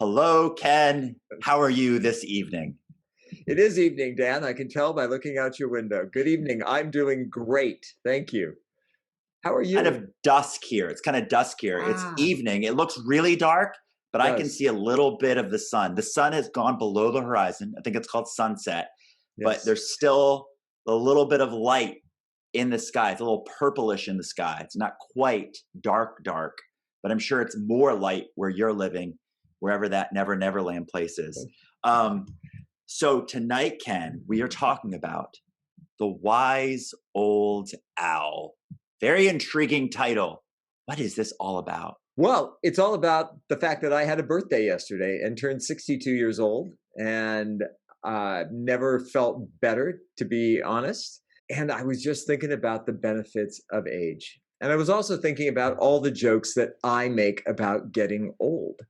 Hello, Ken. How are you this evening? It is evening, Dan. I can tell by looking out your window. Good evening. I'm doing great. Thank you. How are Kind you? of dusk here. It's kind of dusk here. It's Ah, evening. It looks really dark, but it I can does. see a little bit of the sun. The sun has gone below the horizon. I think it's called sunset, but Yes. there's still a little bit of light in the sky. It's a little purplish in the sky. It's not quite dark, dark, but I'm sure it's more light where you're living, wherever that Never Neverland place is. Um, so tonight, Ken, we are talking about The Wise Old Owl. Very intriguing title. What is this all about? Well, it's all about the fact that I had a birthday yesterday and turned 62 years old and never felt better, to be honest. And I was just thinking about the benefits of age. And I was also thinking about all the jokes that I make about getting old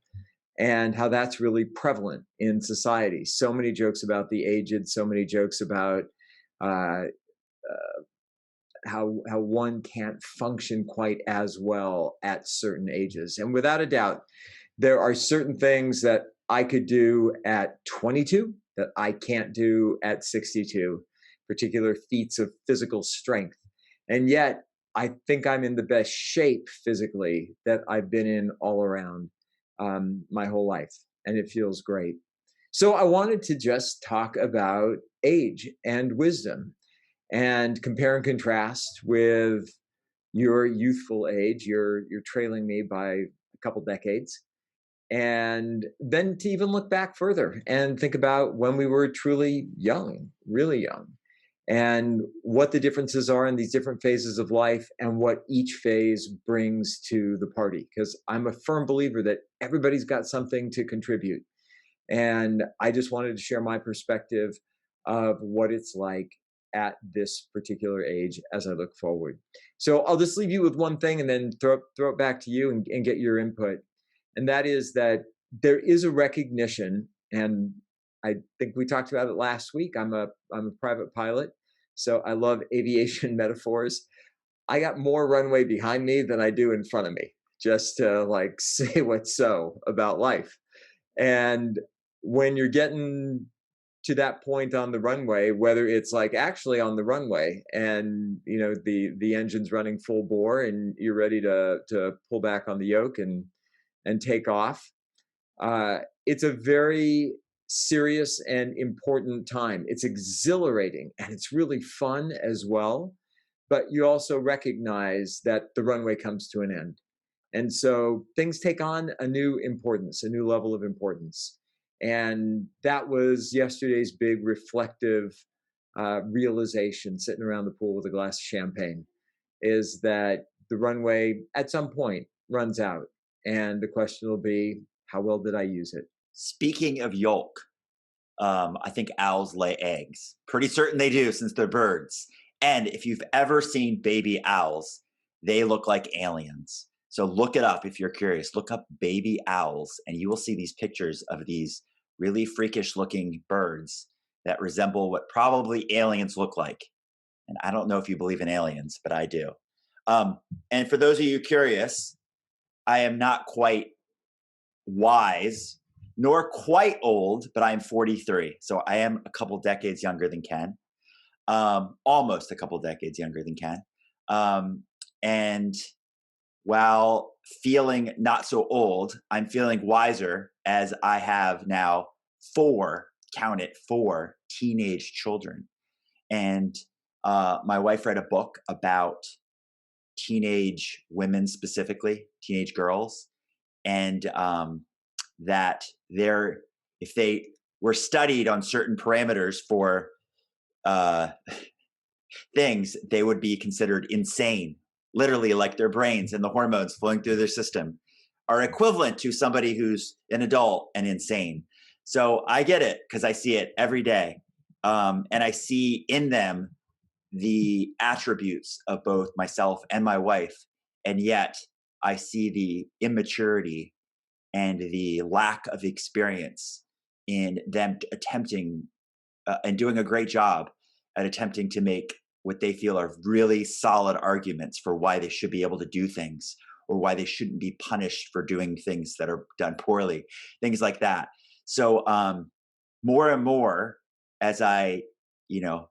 and how that's really prevalent in society. So many jokes about the aged, so many jokes about uh, how one can't function quite as well at certain ages. And without a doubt, there are certain things that I could do at 22 that I can't do at 62, particular feats of physical strength. And yet, I think I'm in the best shape physically that I've been in all around my whole life. And it feels great. So I wanted to just talk about age and wisdom and compare and contrast with your youthful age. You're trailing me by a couple decades. And then to even look back further and think about when we were truly young, really young, and what the differences are in these different phases of life and what each phase brings to the party. Because I'm a firm believer that everybody's got something to contribute. And I just wanted to share my perspective of what it's like at this particular age as I look forward. So I'll just leave you with one thing and then throw it back to you and get your input. And that is that there is a recognition, and I think we talked about it last week. I'm a private pilot, so I love aviation metaphors. I got more runway behind me than I do in front of me, just to like say what's so about life. And when you're getting to that point on the runway, whether it's like actually on the runway and the engine's running full bore and you're ready to pull back on the yoke and take off, it's a very serious and important time. It's exhilarating and it's really fun as well, but you also recognize that the runway comes to an end. And so things take on a new importance, a new level of importance. And that was yesterday's big reflective realization sitting around the pool with a glass of champagne, is that the runway at some point runs out. And the question will be, how well did I use it? Speaking of yolk, I think owls lay eggs. Pretty certain they do since they're birds. And if you've ever seen baby owls, they look like aliens. So look it up if you're curious. Look up baby owls, and you will see these pictures of these really freakish looking birds that resemble what probably aliens look like. And I don't know if you believe in aliens, but I do. And for those of you curious, I am not quite wise nor quite old, but I am 43. So I am a couple decades younger than Ken, almost a couple decades younger than Ken. And while feeling not so old, I'm feeling wiser as I have now count it, four teenage children. And my wife read a book about teenage women, specifically teenage girls, and that if they were studied on certain parameters for uh, things, they would be considered insane. Literally, like their brains and the hormones flowing through their system are equivalent to somebody who's an adult and insane. So I get it because I see it every day. And I see in them the attributes of both myself and my wife. And yet I see the immaturity and the lack of experience in them attempting and doing a great job at attempting to make what they feel are really solid arguments for why they should be able to do things or why they shouldn't be punished for doing things that are done poorly, things like that. So more and more as I, you know,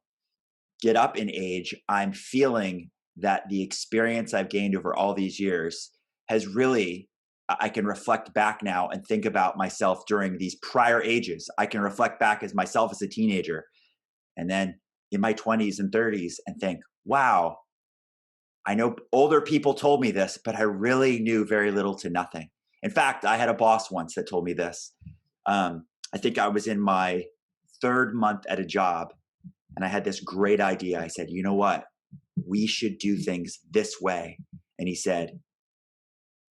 get up in age, I'm feeling that the experience I've gained over all these years has really, I can reflect back now and think about myself during these prior ages. I can reflect back as myself as a teenager and then in my 20s and 30s and think, wow, I know older people told me this, but I really knew very little to nothing. In fact, I had a boss once that told me this. I think I was in my third month at a job and I had this great idea. I said, you know what? We should do things this way. And he said,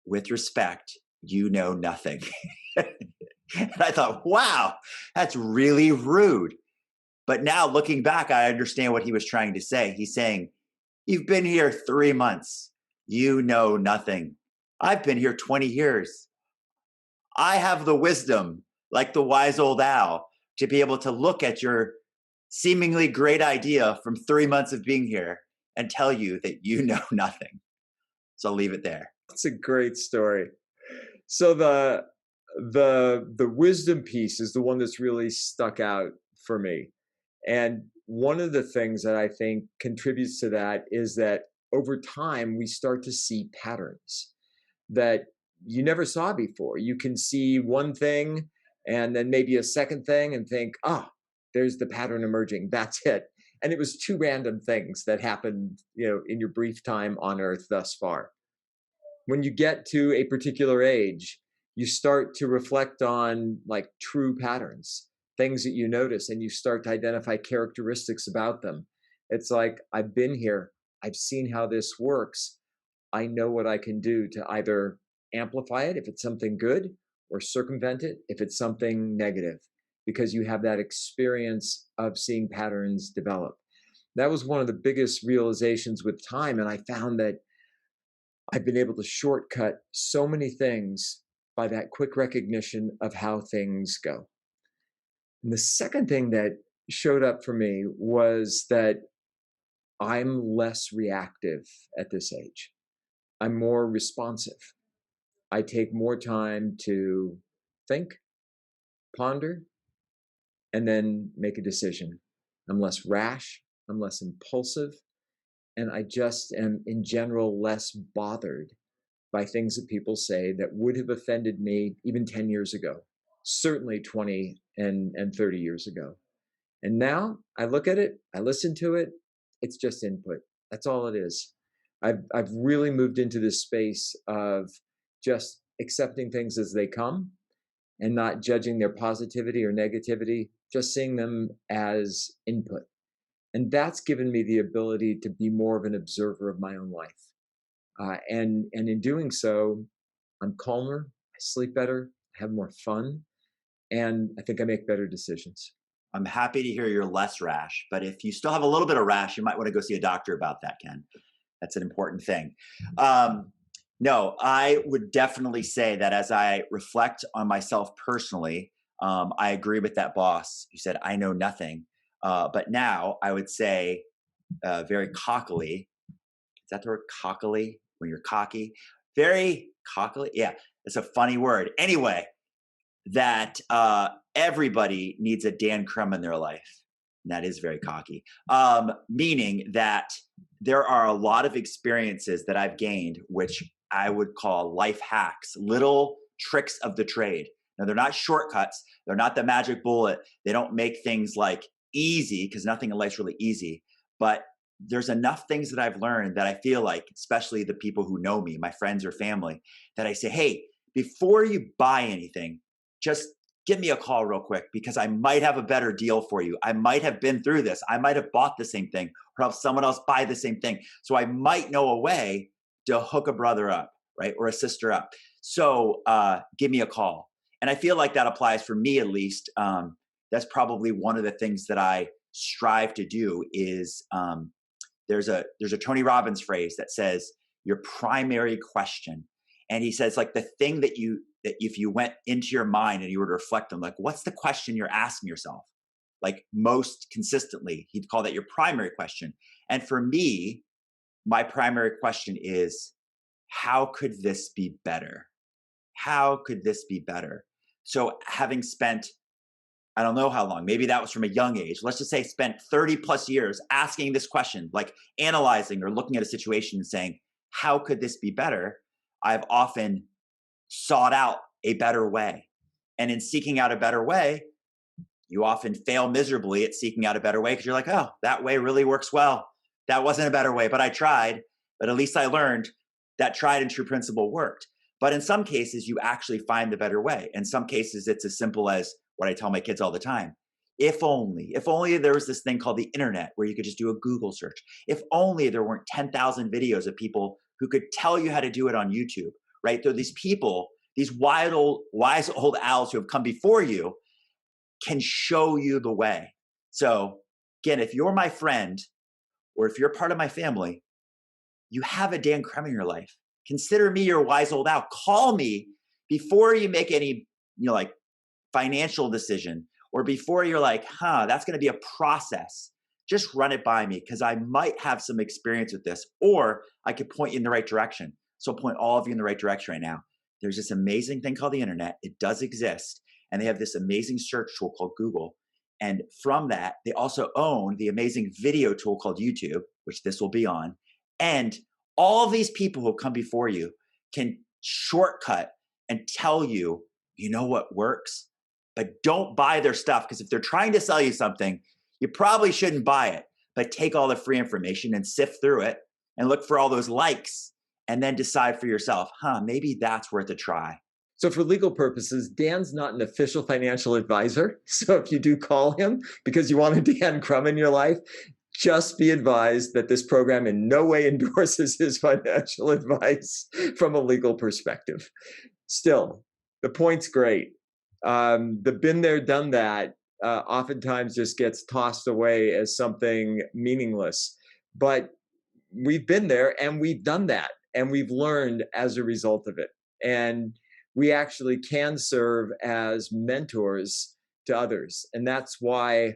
with respect, you know nothing. And I thought, wow, that's really rude. But now looking back, I understand what he was trying to say. He's saying, you've been here 3 months. You know nothing. I've been here 20 years. I have the wisdom, like the wise old owl, to be able to look at your seemingly great idea from 3 months of being here and tell you that you know nothing. So I'll leave it there. That's a great story. So the wisdom piece is the one that's really stuck out for me. And one of the things that I think contributes to that is that over time we start to see patterns that you never saw before. You can see one thing and then maybe a second thing and think, ah, there's the pattern emerging. That's it. And it was two random things that happened, in your brief time on Earth thus far. When you get to a particular age, you start to reflect on like true patterns, things that you notice, and you start to identify characteristics about them. It's like, I've been here, I've seen how this works. I know what I can do to either amplify it if it's something good or circumvent it if it's something negative, because you have that experience of seeing patterns develop. That was one of the biggest realizations with time. And I found that I've been able to shortcut so many things by that quick recognition of how things go. And the second thing that showed up for me was that I'm less reactive at this age. I'm more responsive. I take more time to think, ponder, and then make a decision. I'm less rash, I'm less impulsive, and I just am in general less bothered by things that people say that would have offended me even 10 years ago, certainly 20 and 30 years ago. And now I look at it, I listen to it, it's just input. That's all it is. I've really moved into this space of just accepting things as they come and not judging their positivity or negativity, just seeing them as input. And that's given me the ability to be more of an observer of my own life. And in doing so, I'm calmer, I sleep better, I have more fun, and I think I make better decisions. I'm happy to hear you're less rash, but if you still have a little bit of rash, you might want to go see a doctor about that, Ken. That's an important thing. No, I would definitely say that as I reflect on myself personally, I agree with that boss. You said, I know nothing. But now I would say very cockily, is that the word cockily? When you're cocky? Very cockily? Yeah, it's a funny word. Anyway, that everybody needs a Dan Crumb in their life. And that is very cocky. Meaning that there are a lot of experiences that I've gained, which I would call life hacks, little tricks of the trade. Now, they're not shortcuts. They're not the magic bullet. They don't make things like easy, because nothing in life's really easy. But there's enough things that I've learned that I feel like, especially the people who know me, my friends or family, that I say, hey, before you buy anything, just give me a call real quick, because I might have a better deal for you. I might have been through this. I might have bought the same thing or helped someone else buy the same thing. So I might know a way to hook a brother up, right? Or a sister up. So give me a call. And I feel like that applies for me, at least. That's probably one of the things that I strive to do is there's a Tony Robbins phrase that says your primary question. And he says, like, the thing that if you went into your mind and you were to reflect on, like, what's the question you're asking yourself? Like, most consistently, he'd call that your primary question. And for me, my primary question is, how could this be better? How could this be better? So having spent, I don't know how long, maybe that was from a young age. Let's just say spent 30 plus years asking this question, like analyzing or looking at a situation and saying, how could this be better? I've often sought out a better way. And in seeking out a better way, you often fail miserably at seeking out a better way because you're like, oh, that way really works well. That wasn't a better way, but I tried. But at least I learned that tried and true principle worked. But in some cases, you actually find the better way. In some cases, it's as simple as what I tell my kids all the time. If only there was this thing called the internet where you could just do a Google search. If only there weren't 10,000 videos of people who could tell you how to do it on YouTube, right? There are these people, these wise old owls who have come before you can show you the way. So again, if you're my friend or if you're part of my family, you have a Dan Crumb in your life. Consider me your wise old owl. Call me before you make any, like financial decision or before you're like, that's going to be a process. Just run it by me because I might have some experience with this, or I could point you in the right direction. So I'll point all of you in the right direction right now. There's this amazing thing called the internet. It does exist. And they have this amazing search tool called Google. And from that, they also own the amazing video tool called YouTube, which this will be on. And all of these people who come before you can shortcut and tell you, you know what works, but don't buy their stuff. Because if they're trying to sell you something, you probably shouldn't buy it, but take all the free information and sift through it and look for all those likes and then decide for yourself, maybe that's worth a try. So for legal purposes, Dan's not an official financial advisor. So if you do call him because you want a Dan Crumb in your life, just be advised that this program in no way endorses his financial advice from a legal perspective. Still, the point's great. The been there, done that oftentimes just gets tossed away as something meaningless. But we've been there and we've done that and we've learned as a result of it. And we actually can serve as mentors to others. And that's why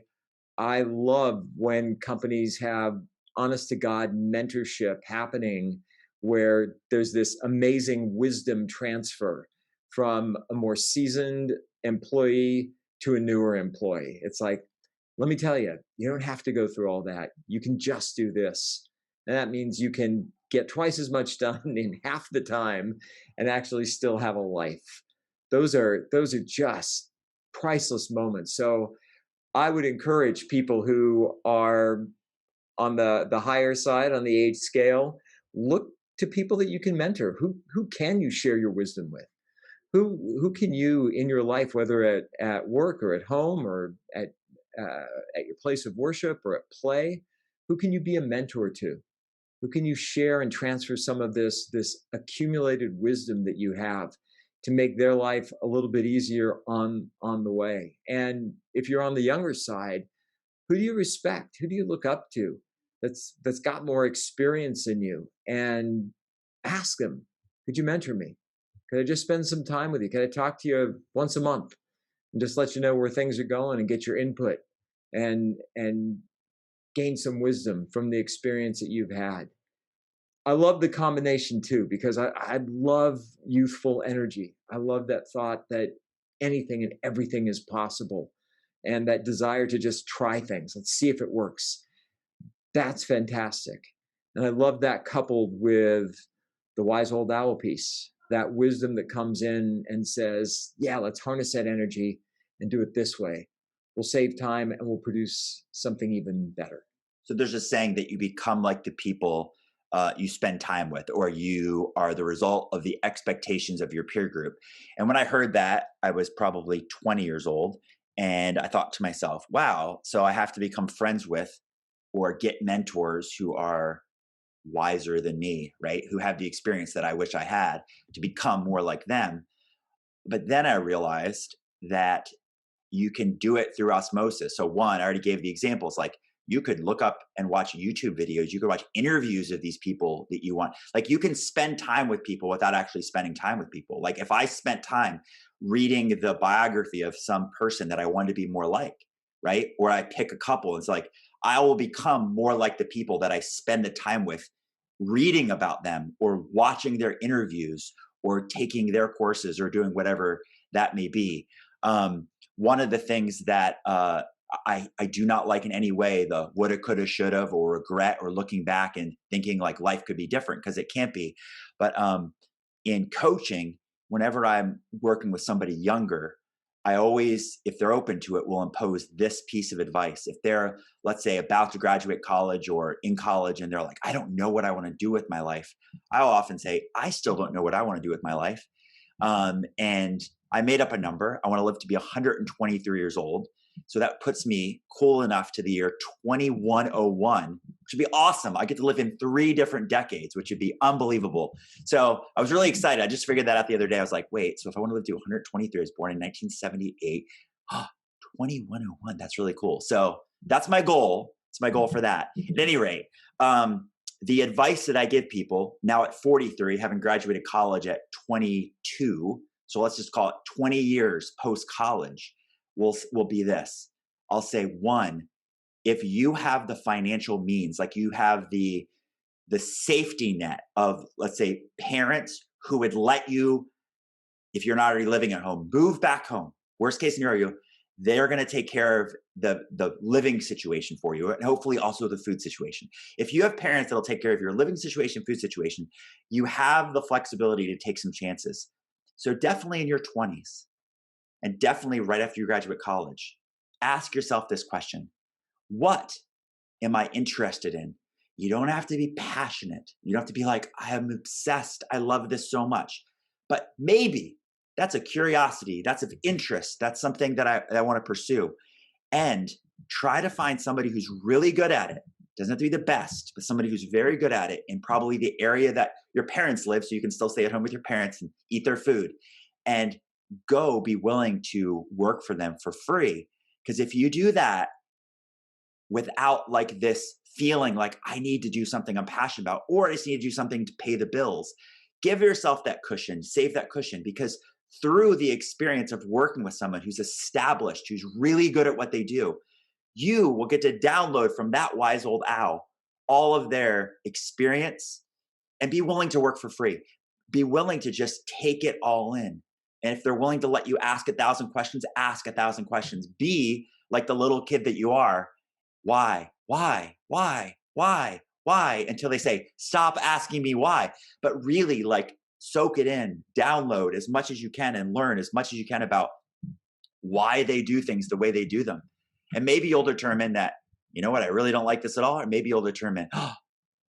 I love when companies have honest to God mentorship happening where there's this amazing wisdom transfer from a more seasoned employee to a newer employee. It's like, let me tell you, you don't have to go through all that. You can just do this. And that means you can get twice as much done in half the time and actually still have a life. Those are just priceless moments. So I would encourage people who are on the higher side on the age scale, look to people that you can mentor. Who can you share your wisdom with? Who can you in your life, whether at work or at home or at your place of worship or at play, who can you be a mentor to? Who can you share and transfer some of this accumulated wisdom that you have to make their life a little bit easier on the way? And if you're on the younger side, who do you respect? Who do you look up to that's got more experience than you? And ask them, could you mentor me? Could I just spend some time with you? Could I talk to you once a month and just let you know where things are going and get your input and gain some wisdom from the experience that you've had? I love the combination too, because I love youthful energy. I love that thought that anything and everything is possible and that desire to just try things. Let's see if it works. That's fantastic. And I love that coupled with the wise old owl piece, that wisdom that comes in and says, yeah, let's harness that energy and do it this way. We'll save time and we'll produce something even better. So there's a saying that you become like the people you spend time with, or you are the result of the expectations of your peer group. And when I heard that, I was probably 20 years old. And I thought to myself, wow, so I have to become friends with or get mentors who are wiser than me, right? Who have the experience that I wish I had to become more like them. But then I realized that you can do it through osmosis. So one, I already gave the examples, like you could look up and watch YouTube videos. You could watch interviews of these people that you want. Like you can spend time with people without actually spending time with people. Like if I spent time reading the biography of some person that I wanted to be more like, right? Or I pick a couple, it's like, I will become more like the people that I spend the time with reading about them or watching their interviews or taking their courses or doing whatever that may be. One of the things that I do not like in any way the woulda, coulda, shoulda, or regret or looking back and thinking like life could be different because it can't be. But in coaching, whenever I'm working with somebody younger, I always, if they're open to it, will impose this piece of advice. If they're, let's say, about to graduate college or in college and they're like, I don't know what I want to do with my life, I'll often say, I still don't know what I want to do with my life. And I made up a number. I want to live to be 123 years old. So that puts me cool enough to the year 2101, which would be awesome. I get to live in 3 different decades, which would be unbelievable. So I was really excited. I just figured that out the other day. I was like, wait, so if I want to live to 123, I was born in 1978. 2101, that's really cool. So that's my goal. It's my goal for that. At any rate, the advice that I give people now at 43, having graduated college at 22, so let's just call it 20 years post-college, will be this. I'll say, one, if you have the financial means, like you have the safety net of, let's say, parents who would let you, if you're not already living at home, move back home. Worst case scenario, they're going to take care of the living situation for you, and hopefully also the food situation. If you have parents that'll take care of your living situation, food situation, you have the flexibility to take some chances. So definitely in your 20s, and definitely right after you graduate college, ask yourself this question: what am I interested in? You don't have to be passionate. You don't have to be like, I am obsessed. I love this so much. But maybe that's a curiosity. That's of interest. That's something that I want to pursue. And try to find somebody who's really good at it. Doesn't have to be the best, but somebody who's very good at it in probably the area that your parents live, so you can still stay at home with your parents and eat their food. And go be willing to work for them for free. Because if you do that without like this feeling like I need to do something I'm passionate about, or I just need to do something to pay the bills, give yourself that cushion, save that cushion, because through the experience of working with someone who's established, who's really good at what they do, you will get to download from that wise old owl all of their experience and be willing to work for free. Be willing to just take it all in. And if they're willing to let you ask 1,000 questions, ask 1,000 questions. Be like the little kid that you are. Why, until they say, stop asking me why. But really like soak it in, download as much as you can and learn as much as you can about why they do things the way they do them. And maybe you'll determine that, you know what, I really don't like this at all. Or maybe you'll determine, oh,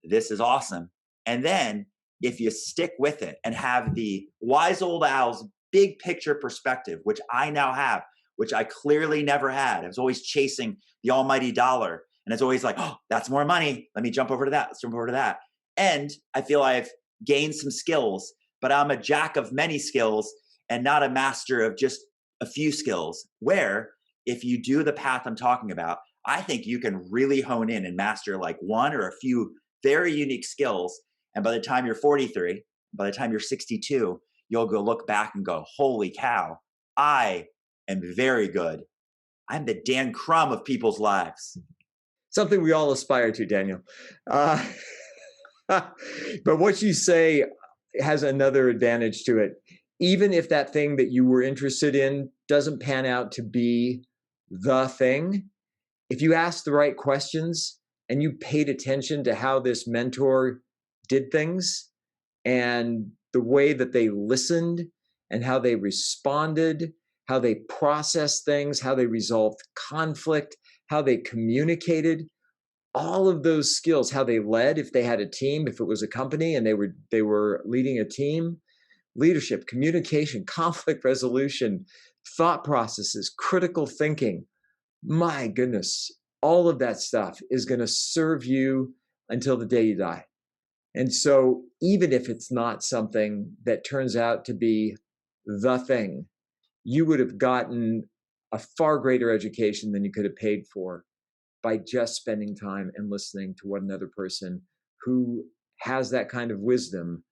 this is awesome. And then if you stick with it and have the wise old owl's big picture perspective, which I now have, which I clearly never had. I was always chasing the almighty dollar. And it's always like, oh, that's more money. Let me jump over to that. Let's jump over to that. And I feel I've gained some skills, but I'm a jack of many skills and not a master of just a few skills. Where if you do the path I'm talking about, I think you can really hone in and master like one or a few very unique skills. And by the time you're 43, by the time you're 62, you'll go look back and go, holy cow, I am very good. I'm the Dan Crumb of people's lives. Something we all aspire to, Daniel. But what you say has another advantage to it. Even if that thing that you were interested in doesn't pan out to be the thing, if you asked the right questions and you paid attention to how this mentor did things and the way that they listened and how they responded, how they processed things, how they resolved conflict, how they communicated, all of those skills, how they led, if they had a team, if it was a company and they were leading a team, leadership, communication, conflict resolution, thought processes, critical thinking. My goodness, all of that stuff is going to serve you until the day you die. And so even if it's not something that turns out to be the thing, you would have gotten a far greater education than you could have paid for by just spending time and listening to what another person who has that kind of wisdom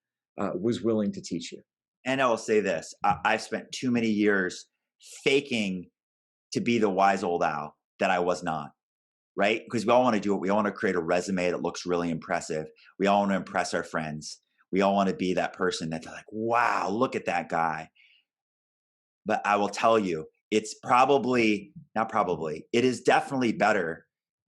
was willing to teach you. And I will say this, I've spent too many years faking to be the wise old owl that I was not. right? Because we all want to do it. We all want to create a resume that looks really impressive. We all want to impress our friends. We all want to be that person that's like, wow, look at that guy. But I will tell you, it's probably, not probably, it is definitely better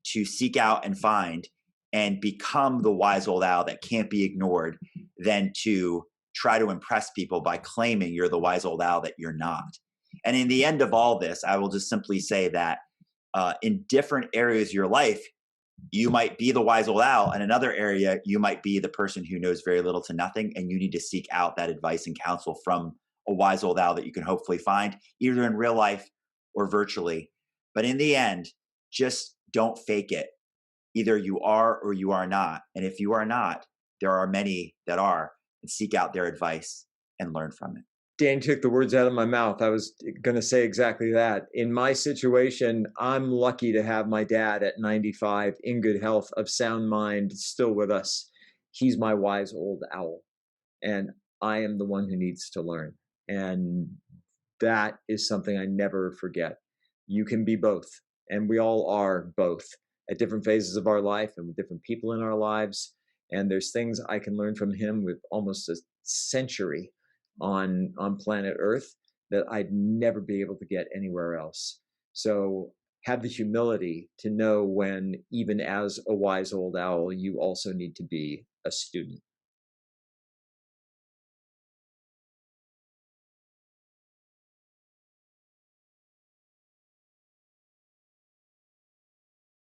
to seek out and find and become the wise old owl that can't be ignored than to try to impress people by claiming you're the wise old owl that you're not. And in the end of all this, I will just simply say that in different areas of your life, you might be the wise old owl. In another area, you might be the person who knows very little to nothing, and you need to seek out that advice and counsel from a wise old owl that you can hopefully find either in real life or virtually. But in the end, just don't fake it. Either you are or you are not. And if you are not, there are many that are, and seek out their advice and learn from it. Dan took the words out of my mouth. I was going to say exactly that. In my situation, I'm lucky to have my dad at 95 in good health, of sound mind, still with us. He's my wise old owl. And I am the one who needs to learn. And that is something I never forget. You can be both. And we all are both at different phases of our life and with different people in our lives. And there's things I can learn from him with almost a century on planet Earth that I'd never be able to get anywhere else. So have the humility to know when, even as a wise old owl, you also need to be a student.